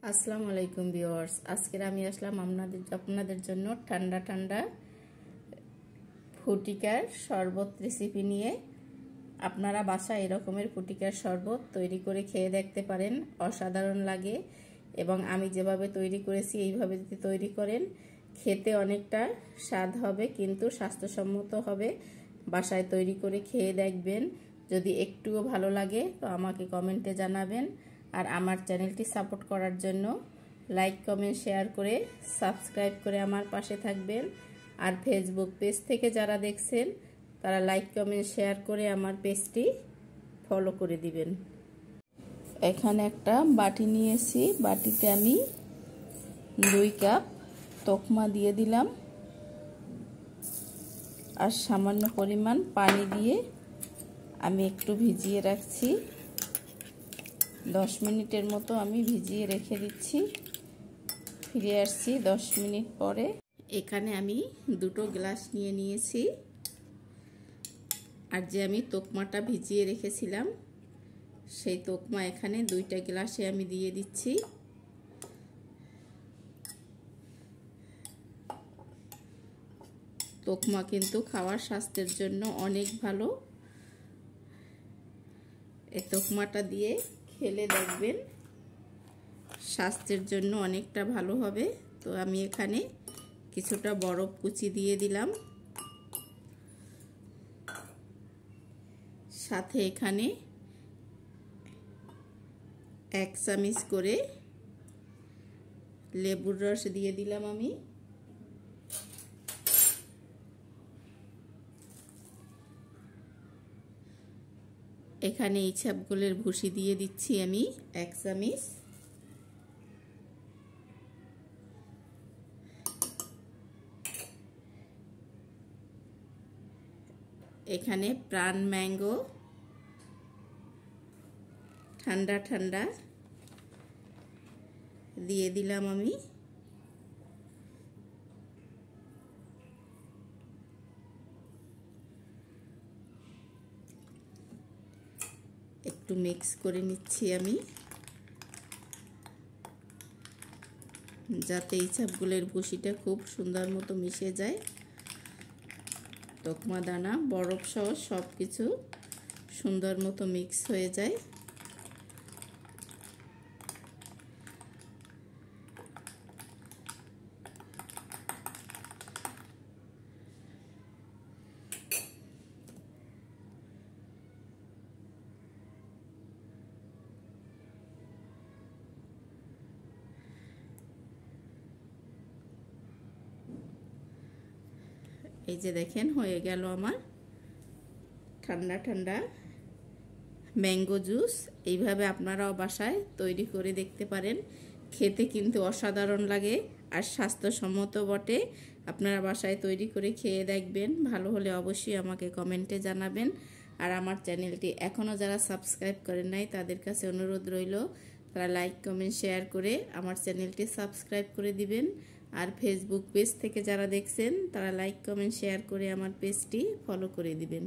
আসসালামু আলাইকুম ভিউয়ার্স, আজকে আমি আসলাম আপনাদের জন্য ঠান্ডা ঠান্ডা ফুটিকার শরবত রেসিপি নিয়ে। আপনারা বাসায় এরকমের ফুটিকার শরবত তৈরি করে খেয়ে দেখতে পারেন, অসাধারণ লাগে। এবং আমি যেভাবে তৈরি করেছি এইভাবে যদি তৈরি করেন খেতে অনেকটা স্বাদ হবে, কিন্তু স্বাস্থ্যসম্মত হবে। বাসায় তৈরি করে খেয়ে দেখবেন, যদি একটুও ভালো লাগে তো আমাকে কমেন্টে জানাবেন। আর আমার চ্যানেলটি সাপোর্ট করার জন্য লাইক কমেন্ট শেয়ার করে সাবস্ক্রাইব করে আমার পাশে থাকবেন। আর ফেসবুক পেজ থেকে যারা দেখছেন তারা লাইক কমেন্ট শেয়ার করে আমার পেজটি ফলো করে দিবেন। এখানে একটা বাটি নিয়েছি, বাটিতে আমি 2 কাপ তোকমা দিয়ে দিলাম আর সামান্য পরিমাণ পানি দিয়ে আমি একটু ভিজিয়ে রাখছি। 10 মিনিটের মতো আমি ভিজিয়ে রেখে দিচ্ছি। ফিরে আসছি 10 মিনিট পরে। এখানে আমি 2 গ্লাস নিয়ে নিয়েছি, আর যে আমি তোকমাটা ভিজিয়ে রেখেছিলাম সেই তোকমা এখানে 2টা গ্লাসে আমি দিয়ে দিচ্ছি। তোকমা কিন্তু খাওয়ার স্বাস্থ্যের জন্য অনেক ভালো। এই তোকমাটা দিয়ে খেলে দেখবেন স্বাস্থ্যের জন্য অনেকটা ভালো হবে। তো আমি এখানে কিছুটা বরফ কুচি দিয়ে দিলাম, সাথে এখানে 1 চামচ করে লেবুর রস দিয়ে দিলাম আমি। এখানে ইসবগুলের ভুসি দিয়ে দিচ্ছি আমি 1 চামচ। এখানে প্রাণ ম্যাঙ্গো ঠান্ডা ঠান্ডা দিয়ে দিলাম আমি। একটু মিক্স করে নিচ্ছি আমি, যাতে ইসবগুলের ভুসিটা খুব সুন্দর মতো মিশে যায়। তোকমা দানা বরফ সহ সব কিছু সুন্দর মতো মিক্স হয়ে যায়। এই যে দেখেন হয়ে গেল আমার ঠান্ডা ঠান্ডা ম্যাঙ্গো জুস। এইভাবে আপনারাও বাসায় তৈরি করে দেখতে পারেন, খেতে কিন্তু অসাধারণ লাগে আর স্বাস্থ্যসম্মত বটে। আপনারা বাসায় তৈরি করে খেয়ে দেখবেন, ভালো হলে অবশ্যই আমাকে কমেন্টে জানাবেন। আর আমার চ্যানেলটি এখনও যারা সাবস্ক্রাইব করেন নাই তাদের কাছে অনুরোধ রইল, তারা লাইক কমেন্ট শেয়ার করে আমার চ্যানেলটি সাবস্ক্রাইব করে দিবেন। আর ফেসবুক পেজ থেকে যারা দেখছেন তারা লাইক কমেন্ট শেয়ার করে আমার পেজটি ফলো করে দিবেন।